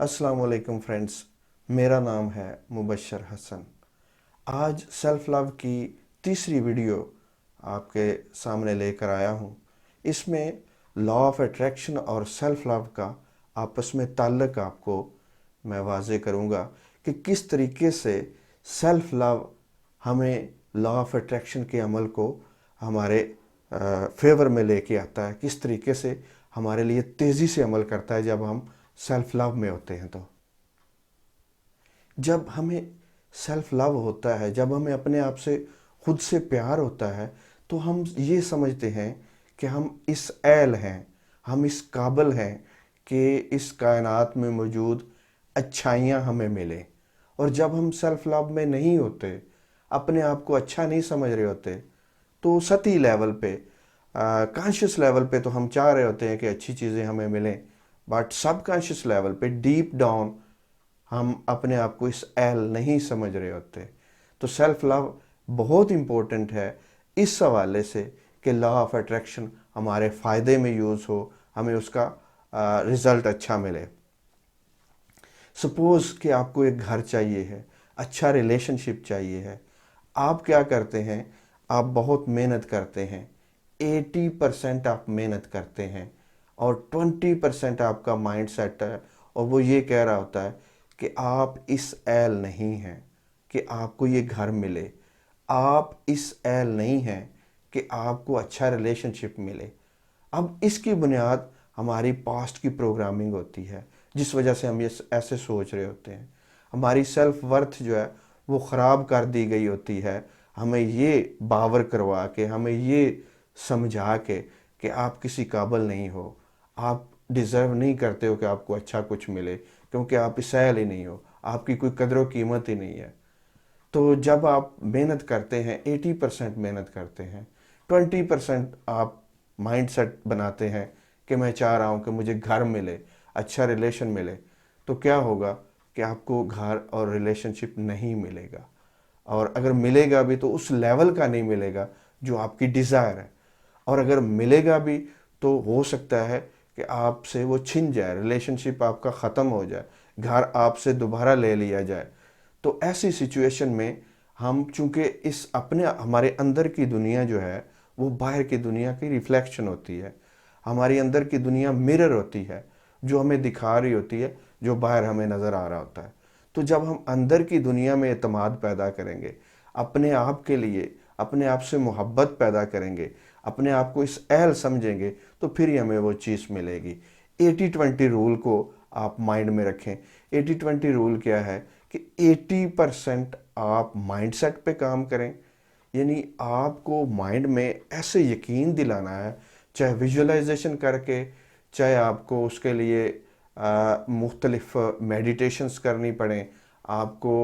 अस्सलाम वालेकुम फ्रेंड्स, मेरा नाम है मुबशर हसन। आज सेल्फ लव की तीसरी वीडियो आपके सामने लेकर आया हूँ। इसमें लॉ ऑफ अट्रैक्शन और सेल्फ लव का आपस में ताल्लुक आपको मैं वाज़े करूँगा कि किस तरीके से सेल्फ लव हमें लॉ ऑफ अट्रैक्शन के अमल को हमारे फेवर में लेके आता है, किस तरीके से हमारे लिए तेज़ी से अमल करता है जब हम सेल्फ लव में होते हैं। तो जब हमें सेल्फ लव होता है, जब हमें अपने आप से खुद से प्यार होता है, तो हम ये समझते हैं कि हम इस अहल हैं, हम इस काबिल हैं कि इस कायनात में मौजूद अच्छाइयाँ हमें मिलें। और जब हम सेल्फ लव में नहीं होते, अपने आप को अच्छा नहीं समझ रहे होते, तो सतही लेवल पे, कॉन्शियस लेवल पे तो हम चाह रहे होते हैं कि अच्छी चीज़ें हमें मिलें, बट सब कॉन्शियस लेवल पे डीप डाउन हम अपने आप को इस अहल नहीं समझ रहे होते। तो सेल्फ लव बहुत इम्पोर्टेंट है इस हवाले से कि लॉ ऑफ अट्रैक्शन हमारे फ़ायदे में यूज़ हो, हमें उसका रिज़ल्ट अच्छा मिले। सपोज़ कि आपको एक घर चाहिए है, अच्छा रिलेशनशिप चाहिए है। आप क्या करते हैं? आप बहुत मेहनत करते हैं। 80% आप मेहनत करते हैं और 20% आपका माइंड सेट है, और वो ये कह रहा होता है कि आप इस अहल नहीं हैं कि आपको ये घर मिले। आप इस अहल नहीं हैं कि आपको अच्छा रिलेशनशिप मिले। अब इसकी बुनियाद हमारी पास्ट की प्रोग्रामिंग होती है, जिस वजह से हम ये ऐसे सोच रहे होते हैं। हमारी सेल्फ वर्थ जो है वो ख़राब कर दी गई होती है, हमें ये बावर करवा के, हमें ये समझा के कि आप किसी काबिल नहीं हो, आप डिज़र्व नहीं करते हो कि आपको अच्छा कुछ मिले, क्योंकि आप इस अहल ही नहीं हो, आपकी कोई कदर कीमत ही नहीं है। तो जब आप मेहनत करते हैं, 80% मेहनत करते हैं, 20% आप माइंड सेट बनाते हैं कि मैं चाह रहा हूँ कि मुझे घर मिले, अच्छा रिलेशन मिले, तो क्या होगा कि आपको घर और रिलेशनशिप नहीं मिलेगा। और अगर मिलेगा भी तो उस लेवल का नहीं मिलेगा जो आपकी डिज़ायर है। और अगर मिलेगा भी तो हो सकता है कि आपसे वो छिन जाए, रिलेशनशिप आपका ख़त्म हो जाए, घर आपसे दोबारा ले लिया जाए। तो ऐसी सिचुएशन में हम चूंकि इस अपने हमारे अंदर की दुनिया जो है वो बाहर की दुनिया की रिफ्लेक्शन होती है, हमारी अंदर की दुनिया मिरर होती है जो हमें दिखा रही होती है जो बाहर हमें नज़र आ रहा होता है। तो जब हम अंदर की दुनिया में एतमाद पैदा करेंगे, अपने आप के लिए अपने आप से मोहब्बत पैदा करेंगे, अपने आप को इस अहल समझेंगे, तो फिर ही हमें वो चीज़ मिलेगी। 80-20 रूल को आप माइंड में रखें। 80-20 रूल क्या है कि 80% आप माइंडसेट पे काम करें, यानी आपको माइंड में ऐसे यकीन दिलाना है, चाहे विजुअलाइजेशन करके, चाहे आपको उसके लिए मुख्तलिफ मेडिटेशंस करनी पड़ें, आपको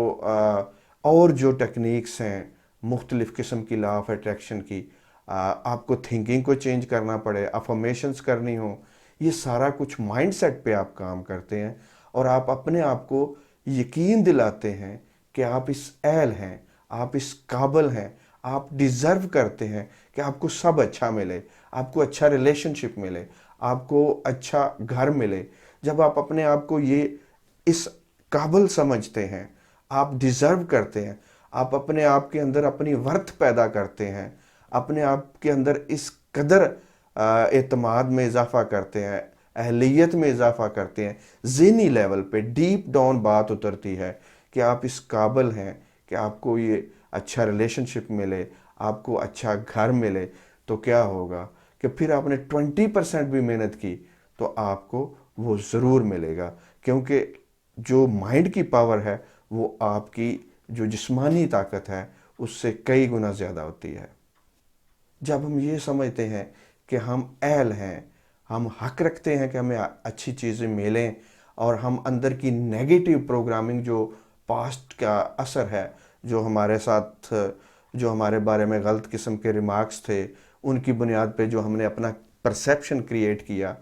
और जो टेक्निक्स हैं मुख्तलिफ किस्म की लॉ ऑफ अट्रैक्शन की, आपको थिंकिंग को चेंज करना पड़े, अफर्मेशंस करनी हो, ये सारा कुछ माइंडसेट पे आप काम करते हैं। और आप अपने आप को यकीन दिलाते हैं कि आप इस अहल हैं, आप इस काबिल हैं, आप डिज़र्व करते हैं कि आपको सब अच्छा मिले, आपको अच्छा रिलेशनशिप मिले, आपको अच्छा घर मिले। जब आप अपने आप को ये इस काबिल समझते हैं, आप डिज़र्व करते हैं, आप अपने आप के अंदर अपनी वर्थ पैदा करते हैं, अपने आप के अंदर इस कदर एतमाद में इजाफा करते हैं, अहलियत में इजाफा करते हैं, ज़हनी लेवल पे डीप डाउन बात उतरती है कि आप इस काबिल हैं कि आपको ये अच्छा रिलेशनशिप मिले, आपको अच्छा घर मिले। तो क्या होगा कि फिर आपने 20% भी मेहनत की तो आपको वो ज़रूर मिलेगा, क्योंकि जो माइंड की पावर है वो आपकी जो जिस्मानी ताकत है उससे कई गुना ज़्यादा होती है। जब हम ये समझते हैं कि हम अहल हैं, हम हक रखते हैं कि हमें अच्छी चीज़ें मिलें, और हम अंदर की नेगेटिव प्रोग्रामिंग जो पास्ट का असर है, जो हमारे साथ, जो हमारे बारे में गलत किस्म के रिमार्क्स थे, उनकी बुनियाद पे जो हमने अपना परसेप्शन क्रिएट किया,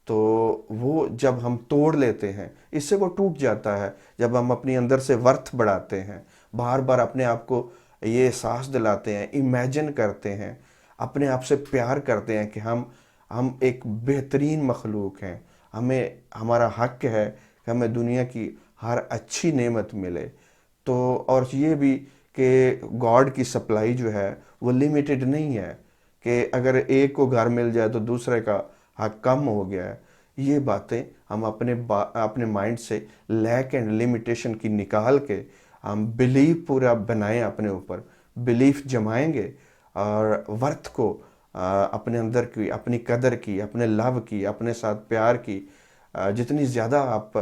तो वो जब हम तोड़ लेते हैं, इससे वो टूट जाता है। जब हम अपनी अंदर से वर्थ बढ़ाते हैं, बार बार अपने आप को ये एहसास दिलाते हैं, इमेजिन करते हैं, अपने आप से प्यार करते हैं कि हम एक बेहतरीन मखलूक हैं, हमें हमारा हक है کہ ہمیں دنیا کی ہر اچھی نعمت ملے. تو اور یہ بھی کہ گاڈ کی سپلائی جو ہے وہ لمیٹڈ نہیں ہے کہ اگر ایک کو گھر مل جائے تو دوسرے کا حق کم ہو گیا ہے. یہ باتیں ہم اپنے مائنڈ سے لیک اینڈ لمیٹیشن کی نکال کے ہم بلیف پورا بنائیں، اپنے اوپر بلیف جمائیں گے اور ورتھ کو اپنے اندر کی، اپنی قدر کی، اپنے لو کی، اپنے ساتھ پیار کی جتنی زیادہ آپ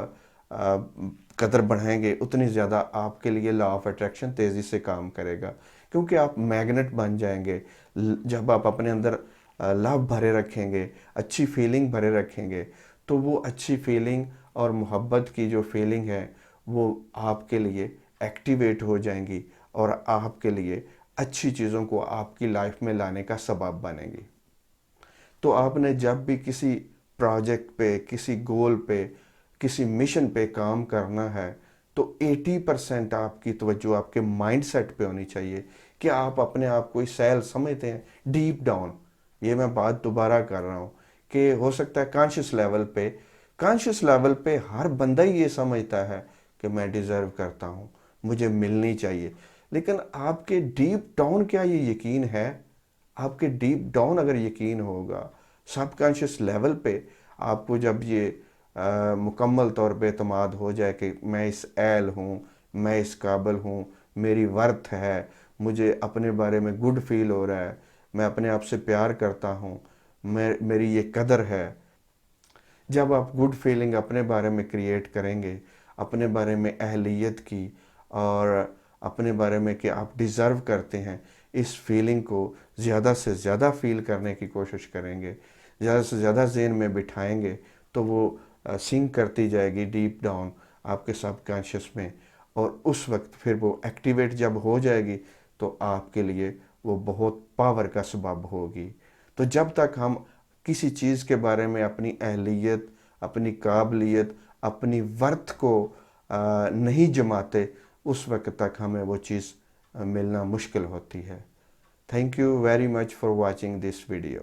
قدر بڑھائیں گے اتنی زیادہ آپ کے لیے لا آف اٹریکشن تیزی سے کام کرے گا، کیونکہ آپ میگنٹ بن جائیں گے. جب آپ اپنے اندر لو بھرے رکھیں گے، اچھی فیلنگ بھرے رکھیں گے، تو وہ اچھی فیلنگ اور محبت کی جو فیلنگ ہے وہ آپ کے لیے ایکٹیویٹ ہو جائیں گی اور آپ کے لیے اچھی چیزوں کو آپ کی لائف میں لانے کا سبب بنے گی. تو آپ نے جب بھی کسی پروجیکٹ پہ، کسی گول پہ، کسی مشن پہ کام کرنا ہے تو 80% آپ کی توجہ آپ کے مائنڈ سیٹ پہ ہونی چاہیے کہ آپ اپنے آپ کو سیل سمجھتے ہیں ڈیپ ڈاؤن. یہ میں بات دوبارہ کر رہا ہوں کہ ہو سکتا ہے کانشیس لیول پہ ہر بندہ ہی یہ سمجھتا ہے کہ میں ڈیزرو کرتا ہوں، مجھے ملنی چاہیے. لیکن آپ کے ڈیپ ڈاؤن کیا یہ یقین ہے؟ آپ کے ڈیپ ڈاؤن اگر یقین ہوگا سب کانشیس لیول پہ، آپ کو جب یہ مکمل طور پہ اعتماد ہو جائے کہ میں اس اہل ہوں، میں اس قابل ہوں، میری ورتھ ہے، مجھے اپنے بارے میں گڈ فیل ہو رہا ہے، میں اپنے آپ سے پیار کرتا ہوں، میری یہ قدر ہے. جب آپ گڈ فیلنگ اپنے بارے میں کریٹ کریں گے، اپنے بارے میں اہلیت کی اور اپنے بارے میں کہ آپ ڈیزرو کرتے ہیں، اس فیلنگ کو زیادہ سے زیادہ فیل کرنے کی کوشش کریں گے، زیادہ سے زیادہ ذہن میں بٹھائیں گے تو وہ سنک کرتی جائے گی ڈیپ ڈاؤن آپ کے سب کانشیس میں. اور اس وقت پھر وہ ایکٹیویٹ جب ہو جائے گی تو آپ کے لیے وہ بہت پاور کا سبب ہوگی. تو جب تک ہم کسی چیز کے بارے میں اپنی اہلیت، اپنی قابلیت، اپنی ورتھ کو نہیں جماتے اس وقت تک ہمیں وہ چیز ملنا مشکل ہوتی ہے. Thank you very much for watching this video.